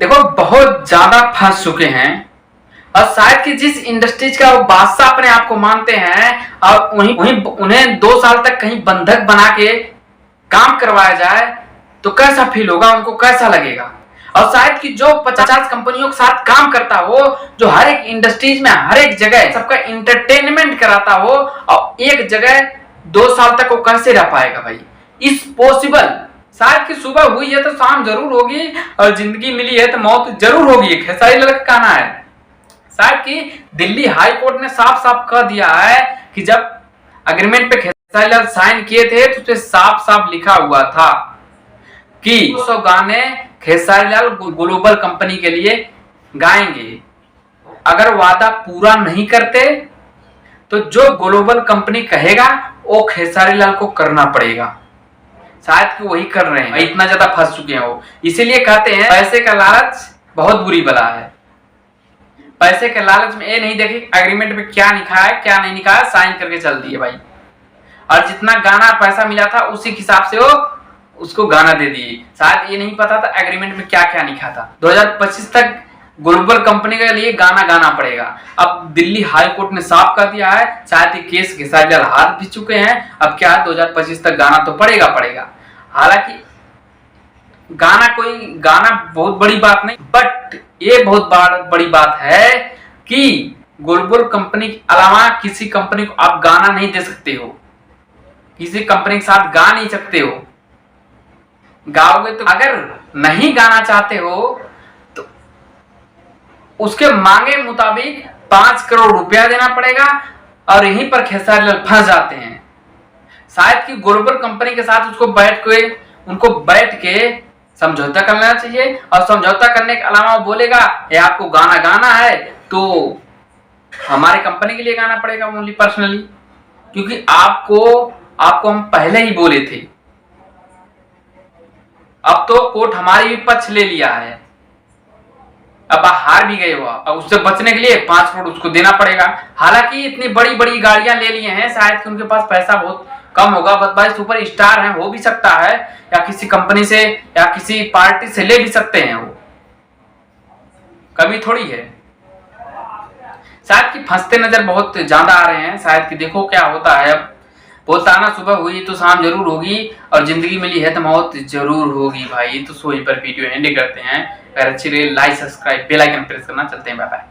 देखो बहुत ज्यादा फंस चुके हैं और शायद कि जिस इंडस्ट्रीज का वो बादशाह अपने आप को मानते हैं और उन्हें 2 साल तक कहीं बंधक बना के काम करवाया जाए तो कैसा फील होगा, उनको कैसा लगेगा। और शायद कि जो 50 कंपनियों के साथ काम करता हो, जो हर एक इंडस्ट्रीज में हर एक जगह सबका इंटरटेनमेंट कराता हो और एक जगह 2 साल तक वो कैसे रह पाएगा भाई। इस पॉसिबल शायद कि सुबह हुई है तो शाम जरूर होगी और जिंदगी मिली है तो मौत जरूर होगी, खेसारी लाल का कहना है। शायद कि दिल्ली हाई कोर्ट ने साफ साफ कह दिया है कि जब एग्रीमेंट पे खेसारी लाल साइन किए थे तो उसमें साफ साफ लिखा हुआ था कि 200 गाने खेसारी लाल ग्लोबल कंपनी के लिए गाएंगे। अगर वादा पूरा नहीं करते तो जो ग्लोबल कंपनी कहेगा वो खेसारी लाल को करना पड़ेगा। शायद कि वही कर रहे हैं, इतना ज्यादा फंस चुके हैं वो। इसीलिए कहते हैं पैसे का लालच बहुत बुरी बला है। पैसे के लालच में ये नहीं देखे एग्रीमेंट में क्या लिखा है क्या नहीं लिखा है, साइन करके चल दिए भाई। और जितना गाना पैसा मिला था उसी हिसाब से वो उसको गाना दे दिए। शायद ये नहीं पता था एग्रीमेंट में क्या क्या लिखा था। 2025 तक ग्लोबल कंपनी के लिए गाना गाना पड़ेगा। अब दिल्ली हाई कोर्ट ने साफ कर दिया है, शायद ये केस खेसारी लाल हार भी चुके हैं। अब क्या 2025 तक गाना तो पड़ेगा। हालांकि गाना बहुत बड़ी बात नहीं, बट ये बहुत बड़ी बात है कि ग्लोबल कंपनी के अलावा किसी कंपनी को आप गाना नहीं दे सकते हो, किसी कंपनी के साथ गा नहीं सकते हो। गाओगे तो अगर नहीं गाना चाहते हो तो उसके मांगे मुताबिक 5 करोड़ रुपया देना पड़ेगा। और यहीं पर खेसारी लाल फंस जाते हैं। शायद कि ग्लोबल कंपनी के साथ उनको बैठ के समझौता करना चाहिए। और समझौता करने के अलावा वो बोलेगा ये आपको गाना गाना है तो हमारी कंपनी के लिए गाना पड़ेगा ओनली पर्सनली, क्योंकि आपको हम पहले ही बोले थे। अब तो कोर्ट हमारी भी पक्ष ले लिया है, अब हार भी गए हो। अब उससे बचने के लिए 5 करोड़ उसको देना पड़ेगा। हालांकि इतनी बड़ी बड़ी गाड़ियां ले लिए हैं, शायद कि उनके पास पैसा बहुत कम होगा, बस भाई सुपर स्टार हैं, हो भी सकता है, या किसी कंपनी से या किसी पार्टी से ले भी सकते हैं। वो कभी थोड़ी है। शायद कि फंसते नजर बहुत ज्यादा आ रहे हैं। शायद कि देखो क्या होता है। अब बोलता ना सुबह हुई तो शाम जरूर होगी और जिंदगी मिली है तो मौत जरूर होगी भाई। तो सोई पर वीडियो एंड करते हैं। अगर अच्छी लगे like subscribe bell icon press करना। चलते हैं, बाय बाय।